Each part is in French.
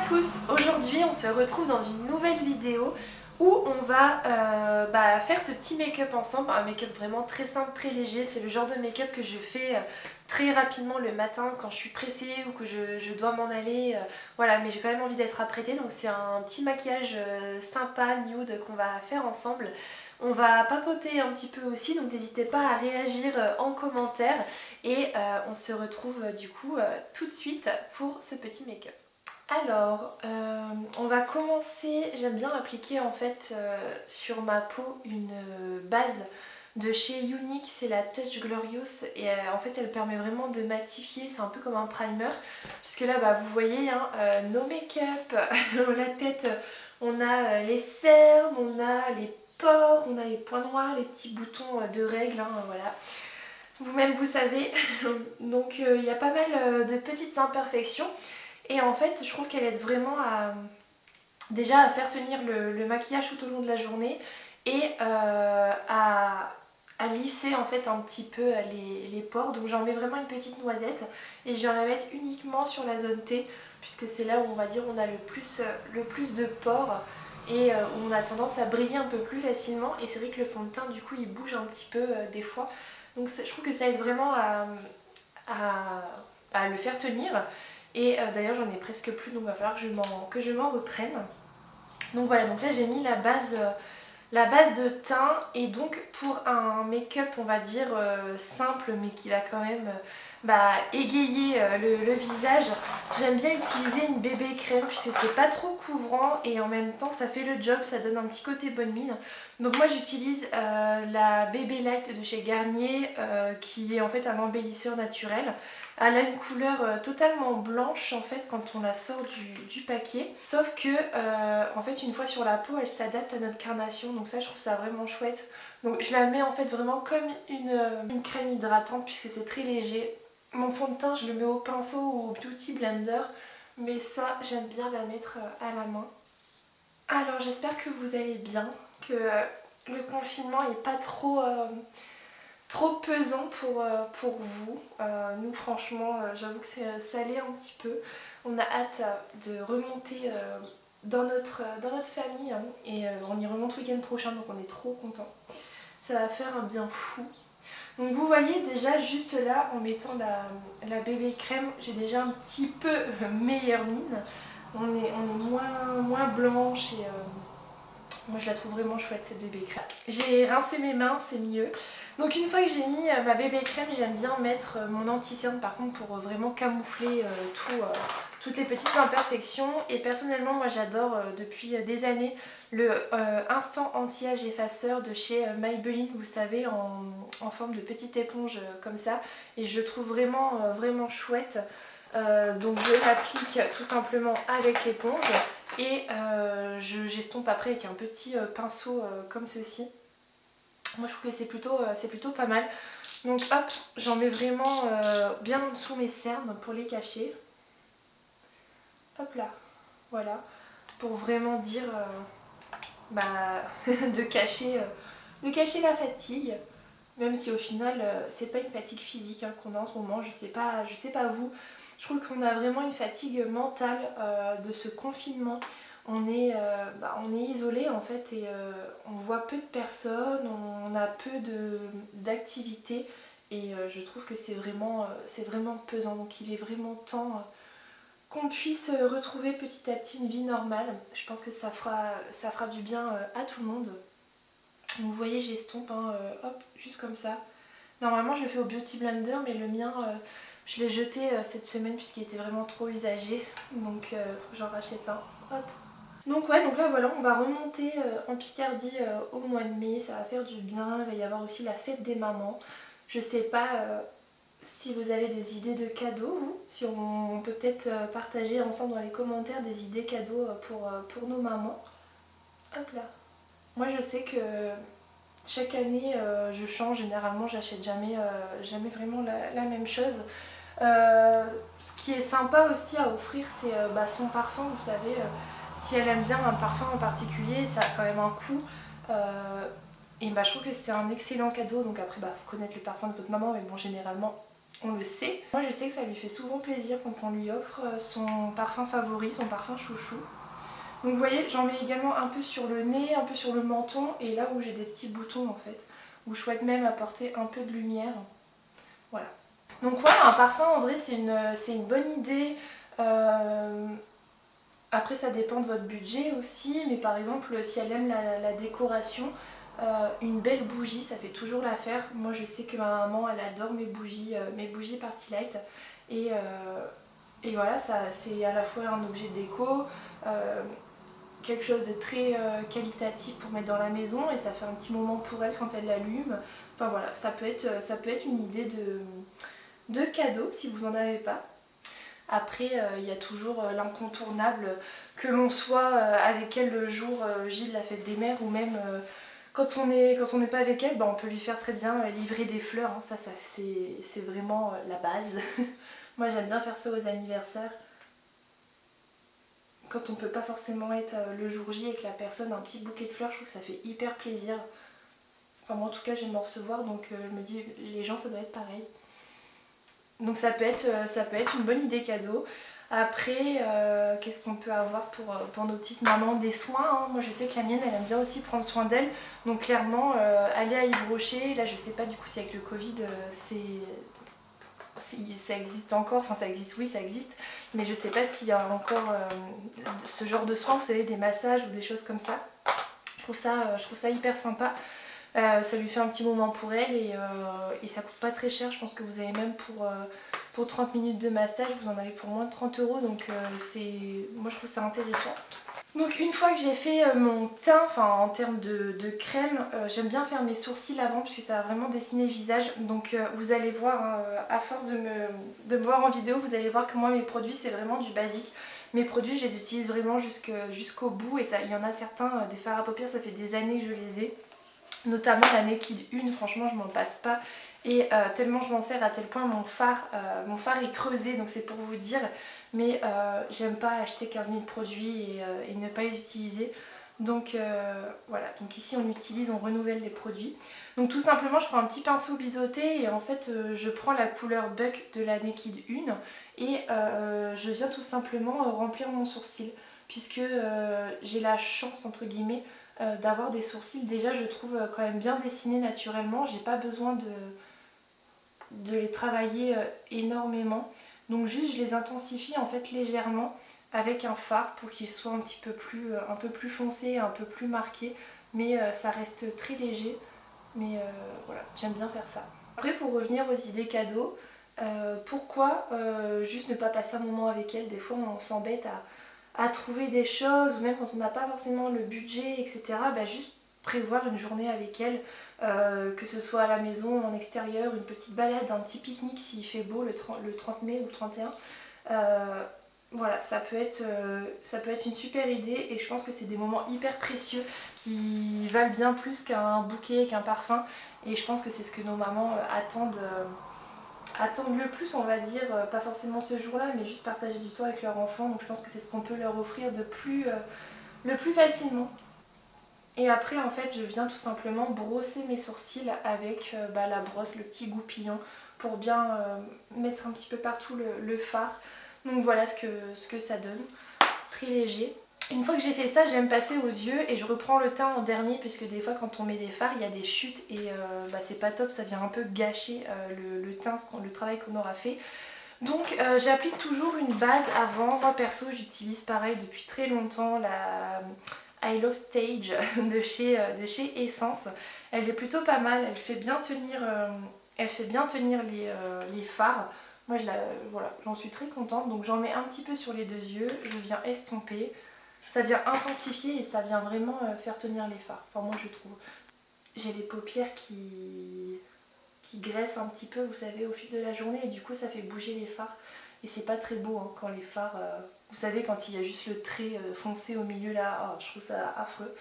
tous, aujourd'hui on se retrouve dans une nouvelle vidéo où on va faire ce petit make-up ensemble, un make-up vraiment très simple, très léger. C'est le genre de make-up que je fais très rapidement le matin quand je suis pressée ou que je dois m'en aller, voilà, mais j'ai quand même envie d'être apprêtée, donc c'est un petit maquillage sympa, nude qu'on va faire ensemble. On va papoter un petit peu aussi, donc n'hésitez pas à réagir en commentaire et on se retrouve du coup tout de suite pour ce petit make-up. Alors, on va commencer, j'aime bien appliquer en fait sur ma peau une base de chez Younique, c'est la Touch Glorious et en fait elle permet vraiment de matifier, c'est un peu comme un primer, puisque là vous voyez hein, nos make-up, la tête, on a les cernes, on a les pores, on a les points noirs, les petits boutons de règles, hein, voilà. Vous-même vous savez, donc il y a pas mal de petites imperfections. Et en fait, je trouve qu'elle aide vraiment déjà à faire tenir le maquillage tout au long de la journée et à lisser en fait un petit peu les pores. Donc j'en mets vraiment une petite noisette et je viens la mettre uniquement sur la zone T puisque c'est là où on va dire on a le plus de pores et où on a tendance à briller un peu plus facilement. Et c'est vrai que le fond de teint du coup il bouge un petit peu des fois. Donc je trouve que ça aide vraiment à le faire tenir. Et d'ailleurs j'en ai presque plus, donc il va falloir que je m'en reprenne. Donc voilà, donc là j'ai mis la base de teint. Et donc pour un make-up on va dire simple mais qui va quand même égayer le visage, j'aime bien utiliser une bébé crème puisque c'est pas trop couvrant et en même temps ça fait le job, ça donne un petit côté bonne mine. Donc moi j'utilise la Bébé Light de chez Garnier qui est en fait un embellisseur naturel. Elle a une couleur totalement blanche en fait quand on la sort du paquet. Sauf que en fait une fois sur la peau elle s'adapte à notre carnation, donc ça je trouve ça vraiment chouette. Donc je la mets en fait vraiment comme une crème hydratante puisque c'est très léger. Mon fond de teint je le mets au pinceau ou au beauty blender, mais ça j'aime bien la mettre à la main. Alors j'espère que vous allez bien, que le confinement n'est pas trop pesant pour vous. Nous franchement j'avoue que ça l'est un petit peu. On a hâte de remonter dans notre famille hein, et on y remonte le week-end prochain, donc on est trop contents. Ça va faire un bien fou. Donc vous voyez déjà juste là en mettant la bébé crème, j'ai déjà un petit peu meilleure mine. On est moins blanche et moi je la trouve vraiment chouette cette bébé crème. J'ai rincé mes mains, c'est mieux. Donc une fois que j'ai mis ma bébé crème, j'aime bien mettre mon anti-cerne par contre pour vraiment camoufler toutes les petites imperfections. Et personnellement moi j'adore depuis des années le instant anti-âge effaceur de chez Maybelline, vous savez, en forme de petite éponge comme ça. Et je le trouve vraiment chouette. Donc je l'applique tout simplement avec l'éponge et j'estompe après avec un petit pinceau comme ceci. Moi je trouve que c'est plutôt pas mal. Donc hop, j'en mets vraiment bien en dessous mes cernes pour les cacher. Hop là, voilà, pour vraiment dire de cacher la fatigue. Même si au final c'est pas une fatigue physique hein, qu'on a en ce moment, je sais pas vous. Je trouve qu'on a vraiment une fatigue mentale de ce confinement. On est isolé en fait et on voit peu de personnes, on a peu d'activités et je trouve que c'est vraiment pesant. Donc il est vraiment temps qu'on puisse retrouver petit à petit une vie normale. Je pense que ça fera du bien à tout le monde. Donc vous voyez j'estompe hein, hop, juste comme ça. Normalement je le fais au Beauty Blender mais le mien je l'ai jeté cette semaine puisqu'il était vraiment trop usagé. Donc faut que j'en rachète un. Hop. Donc ouais, donc là voilà, on va remonter en Picardie au mois de mai, ça va faire du bien. Il va y avoir aussi la fête des mamans. Je sais pas si vous avez des idées de cadeaux, vous. Si on peut peut-être partager ensemble dans les commentaires des idées cadeaux pour nos mamans. Hop là. Moi je sais que chaque année je change, généralement j'achète jamais vraiment la même chose. Ce qui est sympa aussi à offrir c'est son parfum, vous savez, si elle aime bien un parfum en particulier, ça a quand même un coût. Et je trouve que c'est un excellent cadeau, donc après faut connaître le parfum de votre maman, mais bon généralement on le sait. Moi je sais que ça lui fait souvent plaisir quand on lui offre son parfum favori, son parfum chouchou. Donc vous voyez, j'en mets également un peu sur le nez, un peu sur le menton et là où j'ai des petits boutons en fait, où je souhaite même apporter un peu de lumière. Voilà. Donc voilà, un parfum en vrai c'est une bonne idée. Après ça dépend de votre budget aussi, mais par exemple si elle aime la décoration, une belle bougie ça fait toujours l'affaire. Moi je sais que ma maman elle adore mes bougies Party Light et voilà, c'est à la fois un objet de déco, quelque chose de très qualitatif pour mettre dans la maison et ça fait un petit moment pour elle quand elle l'allume. Enfin voilà, ça peut être une idée de cadeau si vous n'en avez pas. Après, il y a toujours l'incontournable que l'on soit avec elle le jour J de la fête des mères ou même quand on n'est pas avec elle, on peut lui faire très bien livrer des fleurs. Hein. Ça c'est vraiment la base. Moi j'aime bien faire ça aux anniversaires. Quand on peut pas forcément être le jour J avec la personne, un petit bouquet de fleurs, je trouve que ça fait hyper plaisir. Enfin moi en tout cas j'aime en recevoir donc je me dis les gens ça doit être pareil. Donc ça peut être une bonne idée cadeau. Après, qu'est-ce qu'on peut avoir pour nos petites mamans? Des soins, hein. Moi je sais que la mienne elle aime bien aussi prendre soin d'elle. Donc clairement, aller à Yves Rocher, là je sais pas du coup si avec le Covid ça existe encore, enfin ça existe, oui ça existe, mais je sais pas s'il y a encore ce genre de soins, vous savez, des massages ou des choses comme ça. Je trouve ça hyper sympa. Ça lui fait un petit moment pour elle et ça coûte pas très cher. Je pense que vous avez même pour 30 minutes de massage, vous en avez pour moins de 30 €. Donc moi je trouve ça intéressant. Donc une fois que j'ai fait mon teint, enfin en termes de crème, j'aime bien faire mes sourcils avant puisque ça va vraiment dessiner le visage. Donc vous allez voir, hein, à force de me voir en vidéo, vous allez voir que moi mes produits c'est vraiment du basique. Mes produits je les utilise vraiment jusqu'au bout et il y en a certains, des fards à paupières, ça fait des années que je les ai. Notamment la Naked 1, franchement je m'en passe pas et tellement je m'en sers à tel point mon phare est creusé, donc c'est pour vous dire, mais j'aime pas acheter 15 000 produits et ne pas les utiliser. Donc voilà, donc ici on utilise, on renouvelle les produits. Donc tout simplement je prends un petit pinceau biseauté et en fait je prends la couleur Buck de la Naked 1 et je viens tout simplement remplir mon sourcil puisque j'ai la chance entre guillemets d'avoir des sourcils déjà je trouve quand même bien dessinés naturellement, j'ai pas besoin de les travailler énormément, donc juste je les intensifie en fait légèrement avec un fard pour qu'ils soient un peu plus foncés, un peu plus marqués, mais ça reste très léger, mais voilà, j'aime bien faire ça. Après pour revenir aux idées cadeaux, pourquoi juste ne pas passer un moment avec elle? Des fois on s'embête à trouver des choses, ou même quand on n'a pas forcément le budget, etc. Juste prévoir une journée avec elle, que ce soit à la maison, en extérieur, une petite balade, un petit pique-nique s'il fait beau le 30 mai ou le 31. Voilà, ça peut être une super idée et je pense que c'est des moments hyper précieux qui valent bien plus qu'un bouquet, qu'un parfum. Et je pense que c'est ce que nos mamans attendent le plus, on va dire, pas forcément ce jour-là, mais juste partager du temps avec leur enfant. Donc je pense que c'est ce qu'on peut leur offrir le plus facilement. Et après en fait je viens tout simplement brosser mes sourcils avec la brosse, le petit goupillon pour bien mettre un petit peu partout le fard. Donc voilà ce que ça donne, très léger. Une fois que j'ai fait ça, j'aime passer aux yeux et je reprends le teint en dernier puisque des fois quand on met des fards il y a des chutes et c'est pas top, ça vient un peu gâcher le teint, le travail qu'on aura fait. Donc j'applique toujours une base avant. Moi perso j'utilise pareil depuis très longtemps la I Love Stage de chez Essence. Elle est plutôt pas mal, elle fait bien tenir les fards. Moi voilà, j'en suis très contente. Donc j'en mets un petit peu sur les deux yeux, je viens estomper. Ça vient intensifier et ça vient vraiment faire tenir les fards. Enfin moi je trouve. J'ai les paupières qui graissent un petit peu, vous savez, au fil de la journée et du coup ça fait bouger les fards. Et c'est pas très beau hein, quand les fards, vous savez, quand il y a juste le trait foncé au milieu là, oh, je trouve ça affreux.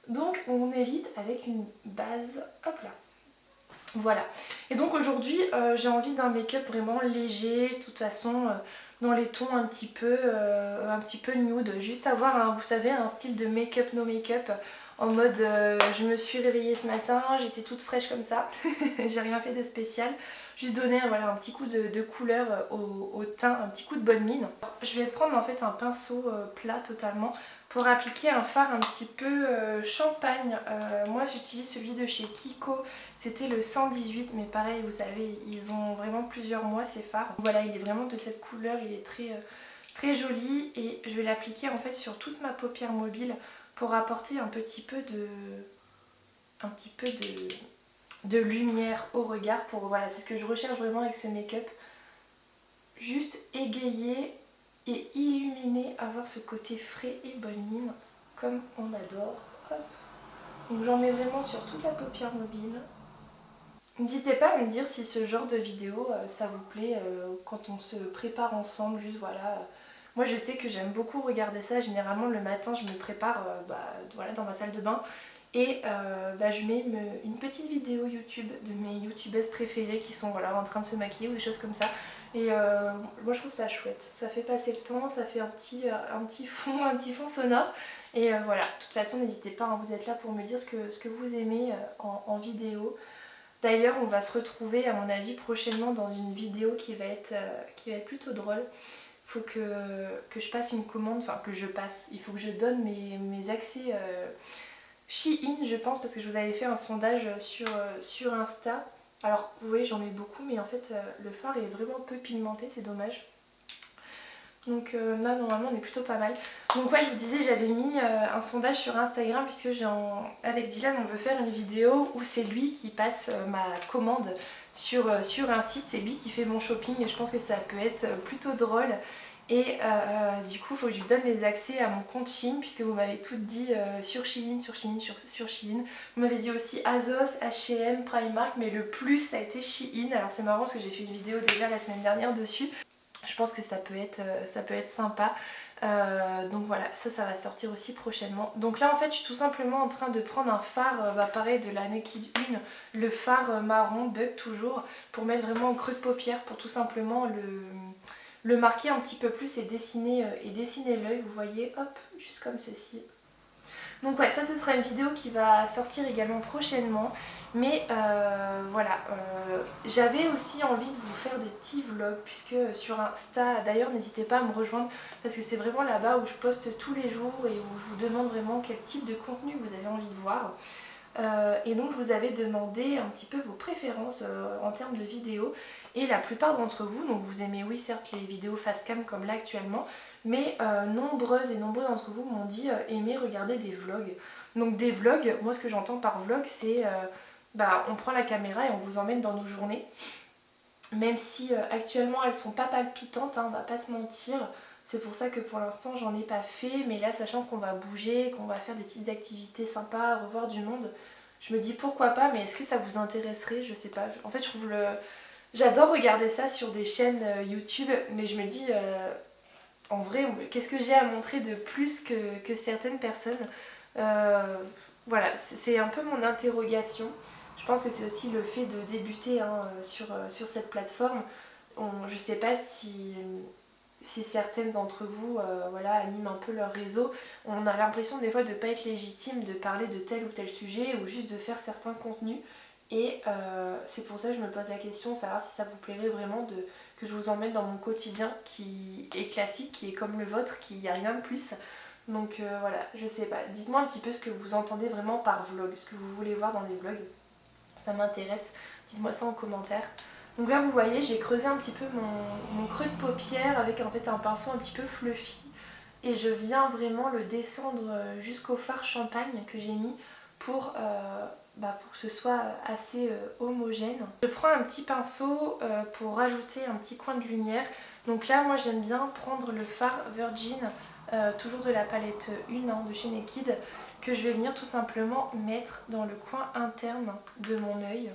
Donc on évite avec une base, hop là. Voilà. Et donc aujourd'hui j'ai envie d'un make-up vraiment léger, de toute façon dans les tons un petit peu nude, juste avoir vous savez, un style de make-up no make-up en mode je me suis réveillée ce matin, j'étais toute fraîche comme ça, j'ai rien fait de spécial, juste donner voilà, un petit coup de couleur au teint, un petit coup de bonne mine. Je vais prendre en fait un pinceau plat totalement pour appliquer un fard un petit peu champagne. Moi j'utilise celui de chez Kiko, c'était le 118, mais pareil vous savez ils ont vraiment plusieurs mois ces fards. Voilà, il est vraiment de cette couleur, il est très joli et je vais l'appliquer en fait sur toute ma paupière mobile pour apporter un petit peu de lumière au regard. Voilà, c'est ce que je recherche vraiment avec ce make-up. Juste égayer et illuminer, avoir ce côté frais et bonne mine comme on adore. Hop. Donc j'en mets vraiment sur toute la paupière mobile. N'hésitez pas à me dire si ce genre de vidéo ça vous plaît quand on se prépare ensemble, juste voilà. Moi je sais que j'aime beaucoup regarder ça, généralement le matin je me prépare voilà, dans ma salle de bain et je mets une petite vidéo YouTube de mes youtubeuses préférées qui sont voilà, en train de se maquiller ou des choses comme ça. Et moi je trouve ça chouette, ça fait passer le temps, ça fait un petit fond sonore. Et voilà, de toute façon n'hésitez pas, hein, vous êtes là pour me dire ce que vous aimez en vidéo. D'ailleurs on va se retrouver à mon avis prochainement dans une vidéo qui va être plutôt drôle. Il faut que je passe une commande, enfin que je passe, il faut que je donne mes accès Shein je pense parce que je vous avais fait un sondage sur Insta. Alors vous voyez j'en mets beaucoup mais en fait le fard est vraiment peu pigmenté, c'est dommage. Donc là normalement on est plutôt pas mal. Donc ouais je vous disais j'avais mis un sondage sur Instagram puisque avec Dylan on veut faire une vidéo où c'est lui qui passe ma commande sur un site, c'est lui qui fait mon shopping et je pense que ça peut être plutôt drôle. Et du coup il faut que je lui donne les accès à mon compte Shein puisque vous m'avez toutes dit sur Shein. Vous m'avez dit aussi Azos, H&M, Primark mais le plus ça a été Shein. Alors c'est marrant parce que j'ai fait une vidéo déjà la semaine dernière dessus. Je pense que ça peut être sympa. Donc voilà, ça va sortir aussi prochainement. Donc là en fait je suis tout simplement en train de prendre un fard pareil de la Naked 1, le fard marron Bug toujours, pour mettre vraiment au creux de paupière pour tout simplement le marquer un petit peu plus et dessiner l'œil, vous voyez, hop, juste comme ceci. Donc ouais, ça ce sera une vidéo qui va sortir également prochainement. Mais voilà, j'avais aussi envie de vous faire des petits vlogs puisque sur Insta, d'ailleurs n'hésitez pas à me rejoindre parce que c'est vraiment là-bas où je poste tous les jours et où je vous demande vraiment quel type de contenu vous avez envie de voir. Et donc je vous avais demandé un petit peu vos préférences en termes de vidéos et la plupart d'entre vous, donc vous aimez oui certes les vidéos face cam comme là actuellement, mais nombreuses et nombreux d'entre vous m'ont dit aimer regarder des vlogs. Donc des vlogs, moi ce que j'entends par vlog c'est on prend la caméra et on vous emmène dans nos journées, même si actuellement elles sont pas palpitantes, hein, on va pas se mentir. C'est pour ça que pour l'instant j'en ai pas fait, mais là sachant qu'on va bouger, qu'on va faire des petites activités sympas, revoir du monde, je me dis pourquoi pas, mais est-ce que ça vous intéresserait? Je sais pas. En fait je trouve j'adore regarder ça sur des chaînes YouTube, mais je me dis en vrai qu'est-ce que j'ai à montrer de plus que certaines personnes. Voilà, c'est un peu mon interrogation. Je pense que c'est aussi le fait de débuter hein, sur cette plateforme. Je sais pas si certaines d'entre vous voilà, animent un peu leur réseau, on a l'impression des fois de ne pas être légitime de parler de tel ou tel sujet ou juste de faire certains contenus. Et c'est pour ça que je me pose la question, savoir si ça vous plairait vraiment que je vous emmène dans mon quotidien qui est classique, qui est comme le vôtre, qui n'y a rien de plus. Donc voilà, je sais pas. Dites-moi un petit peu ce que vous entendez vraiment par vlog, ce que vous voulez voir dans les vlogs. Ça m'intéresse. Dites-moi ça en commentaire. Donc là vous voyez j'ai creusé un petit peu mon creux de paupière avec en fait un pinceau un petit peu fluffy et je viens vraiment le descendre jusqu'au fard champagne que j'ai mis pour que ce soit assez homogène. Je prends un petit pinceau pour rajouter un petit coin de lumière. Donc là moi j'aime bien prendre le fard Virgin, toujours de la palette 1 hein, de chez Naked, que je vais venir tout simplement mettre dans le coin interne de mon œil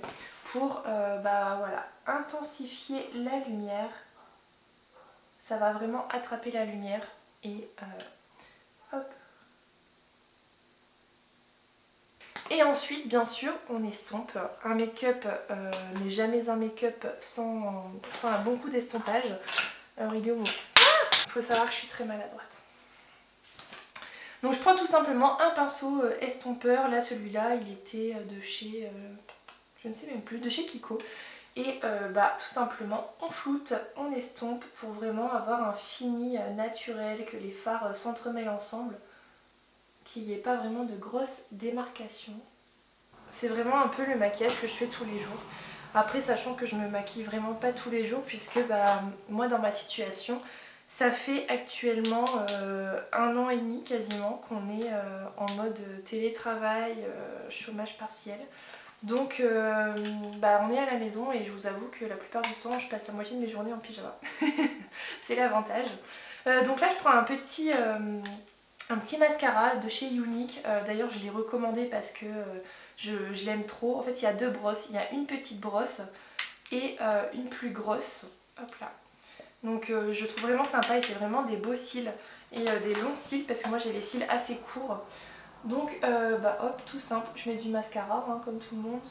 pour voilà, intensifier la lumière. Ça va vraiment attraper la lumière et hop. Et ensuite bien sûr on estompe. Un make-up n'est jamais un make-up sans un bon coup d'estompage. Alors il est où? Il faut savoir que je suis très maladroite. Donc je prends tout simplement un pinceau estompeur, là celui-là il était de chez, je ne sais même plus, de chez Kiko. Et tout simplement on floute, on estompe pour vraiment avoir un fini naturel, que les fards s'entremêlent ensemble, qu'il n'y ait pas vraiment de grosses démarcations. C'est vraiment un peu le maquillage que je fais tous les jours. Après, sachant que je me maquille vraiment pas tous les jours, puisque moi dans ma situation, ça fait actuellement 1 an et demi quasiment qu'on est en mode télétravail, chômage partiel. Donc on est à la maison et je vous avoue que la plupart du temps je passe la moitié de mes journées en pyjama. C'est l'avantage. Donc là je prends un petit mascara de chez Younique. D'ailleurs je l'ai recommandé parce que je l'aime trop. En fait il y a 2 brosses. Il y a une petite brosse et une plus grosse. Hop là. Donc je trouve vraiment sympa. Il fait vraiment des beaux cils et des longs cils parce que moi j'ai les cils assez courts. Donc hop, tout simple, je mets du mascara hein, comme tout le monde.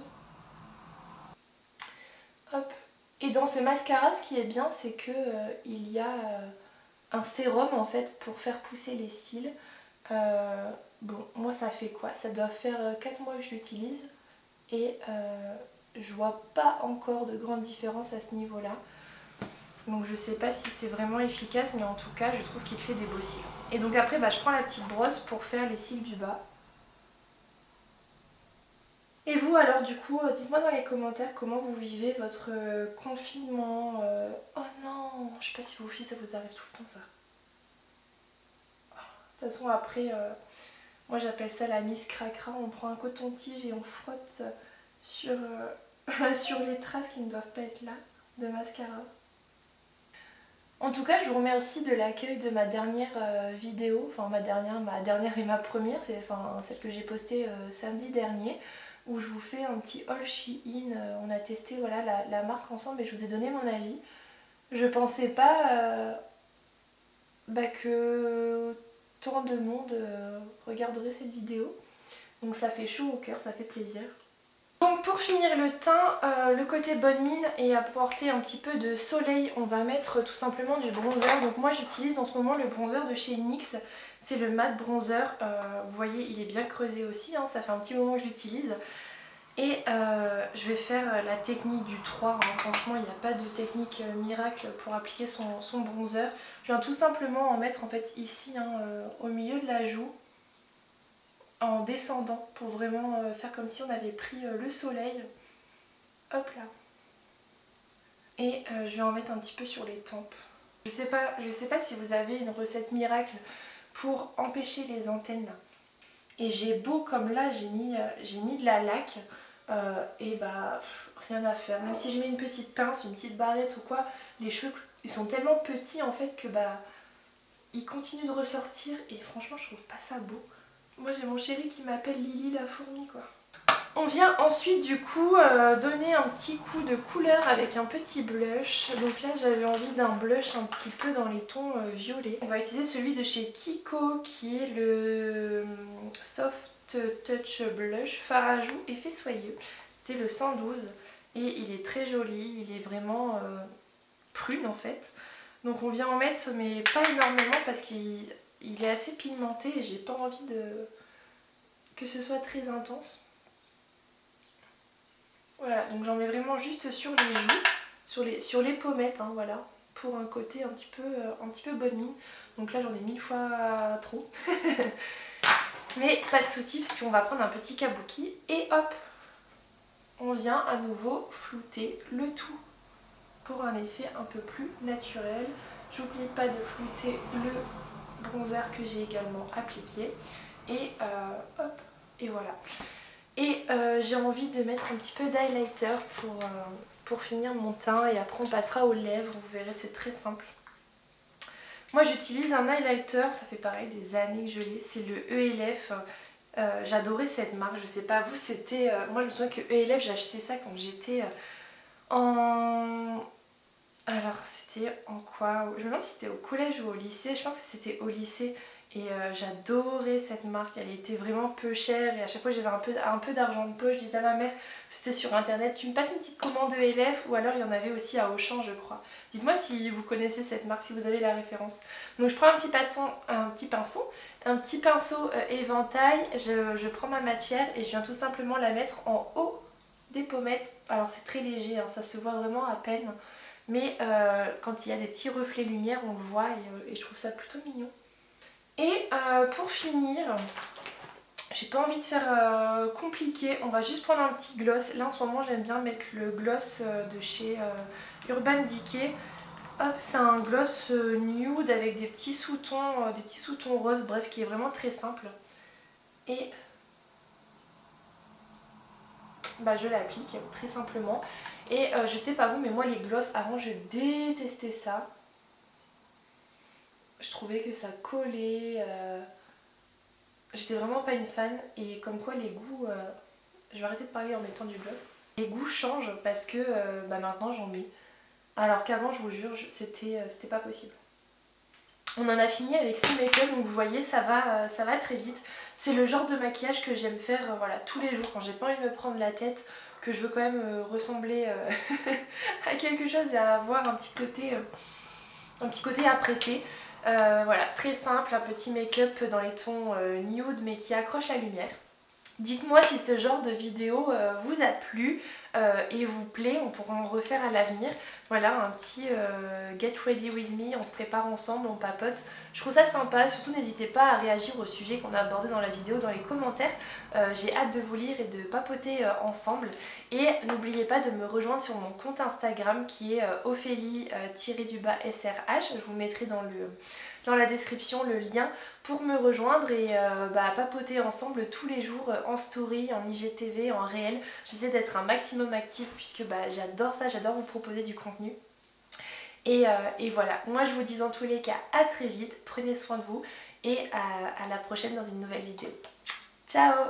Hop. Et dans ce mascara, ce qui est bien, c'est que il y a un sérum en fait pour faire pousser les cils. Bon, moi ça fait quoi? Ça doit faire 4 mois que je l'utilise et je vois pas encore de grande différence à ce niveau-là. Donc je sais pas si c'est vraiment efficace, mais en tout cas je trouve qu'il fait des beaux cils. Et donc après je prends la petite brosse pour faire les cils du bas. Et vous alors du coup, dites-moi dans les commentaires comment vous vivez votre confinement. Oh non, je sais pas si vous filles ça vous arrive tout le temps ça. De toute façon après, moi j'appelle ça la Miss Cracra, on prend un coton-tige et on frotte sur, sur les traces qui ne doivent pas être là de mascara. En tout cas je vous remercie de l'accueil de ma dernière vidéo, enfin ma dernière et ma première, c'est celle que j'ai postée samedi dernier, où je vous fais un petit haul Shein. On a testé voilà, la marque ensemble et je vous ai donné mon avis. Je pensais pas que tant de monde regarderait cette vidéo, donc ça fait chaud au cœur, ça fait plaisir. Donc pour finir le teint, le côté bonne mine et apporter un petit peu de soleil, on va mettre tout simplement du bronzer. Donc moi j'utilise en ce moment le bronzer de chez NYX, c'est le matte bronzer. Vous voyez il est bien creusé aussi, hein, ça fait un petit moment que je l'utilise. Et je vais faire la technique du 3, hein. Franchement il n'y a pas de technique miracle pour appliquer son bronzer. Je viens tout simplement en mettre en fait ici hein, au milieu de la joue, en descendant pour vraiment faire comme si on avait pris le soleil. Hop là. Et je vais en mettre un petit peu sur les tempes. Je sais pas si vous avez une recette miracle pour empêcher les antennes là. Et j'ai beau comme là j'ai mis de la laque et rien à faire. Même si je mets une petite pince, une petite barrette ou quoi, les cheveux ils sont tellement petits en fait que ils continuent de ressortir et franchement je trouve pas ça beau. Moi j'ai mon chéri qui m'appelle Lily la fourmi quoi. On vient ensuite du coup donner un petit coup de couleur avec un petit blush. Donc là j'avais envie d'un blush un petit peu dans les tons violets. On va utiliser celui de chez Kiko qui est le Soft Touch Blush Fard à joues effet soyeux. C'était le 112 et il est très joli, il est vraiment prune en fait. Donc on vient en mettre mais pas énormément parce qu'il est assez pigmenté et j'ai pas envie que ce soit très intense. Voilà, donc j'en mets vraiment juste sur les joues, sur les pommettes, hein, voilà, pour un côté un petit peu bonne mine. Donc là j'en ai 1000 fois trop. Mais pas de souci parce qu'on va prendre un petit kabuki et hop, on vient à nouveau flouter le tout pour un effet un peu plus naturel. J'oublie pas de flouter le bronzer que j'ai également appliqué et hop, et voilà. Et j'ai envie de mettre un petit peu d'highlighter pour finir mon teint et après on passera aux lèvres, vous verrez c'est très simple. Moi j'utilise un highlighter, ça fait pareil des années que je l'ai, c'est le ELF. J'adorais cette marque, je sais pas vous, c'était... moi je me souviens que ELF j'ai acheté ça quand j'étais en... Alors c'était en quoi? Je me demande si c'était au collège ou au lycée, je pense que c'était au lycée. Et j'adorais cette marque, elle était vraiment peu chère et à chaque fois j'avais un peu d'argent de poche, je disais à ma mère, c'était sur internet, tu me passes une petite commande ELF ou alors il y en avait aussi à Auchan je crois. Dites-moi si vous connaissez cette marque, si vous avez la référence. Donc je prends un petit pinceau éventail, je prends ma matière et je viens tout simplement la mettre en haut des pommettes. Alors c'est très léger, hein, ça se voit vraiment à peine, mais quand il y a des petits reflets lumière on le voit et je trouve ça plutôt mignon. Et pour finir, j'ai pas envie de faire compliqué, on va juste prendre un petit gloss. Là en ce moment j'aime bien mettre le gloss de chez Urban Decay. Hop, c'est un gloss nude avec des petits sous-tons roses, bref, qui est vraiment très simple. Et bah, je l'applique très simplement. Et je sais pas vous, mais moi les gloss avant je détestais ça. Je trouvais que ça collait. J'étais vraiment pas une fan et comme quoi les goûts, je vais arrêter de parler en mettant du gloss. Les goûts changent parce que bah maintenant j'en mets. Alors qu'avant je vous jure c'était pas possible. On en a fini avec ce make-up donc vous voyez ça va très vite. C'est le genre de maquillage que j'aime faire voilà, tous les jours quand j'ai pas envie de me prendre la tête, que je veux quand même ressembler à quelque chose et avoir un petit côté apprêté. Voilà, très simple, un petit make-up dans les tons nude mais qui accroche la lumière. Dites-moi si ce genre de vidéo vous a plu et vous plaît, on pourra en refaire à l'avenir. Voilà, un petit get ready with me, on se prépare ensemble, on papote. Je trouve ça sympa, surtout n'hésitez pas à réagir au sujet qu'on a abordé dans la vidéo dans les commentaires. J'ai hâte de vous lire et de papoter ensemble. Et n'oubliez pas de me rejoindre sur mon compte Instagram qui est Ophélie-SRH. Je vous mettrai dans la description le lien pour me rejoindre et papoter ensemble tous les jours en story, en IGTV, en réel. J'essaie d'être un maximum active puisque j'adore ça, j'adore vous proposer du contenu. Et voilà, moi je vous dis dans tous les cas à très vite, prenez soin de vous et à la prochaine dans une nouvelle vidéo. Ciao!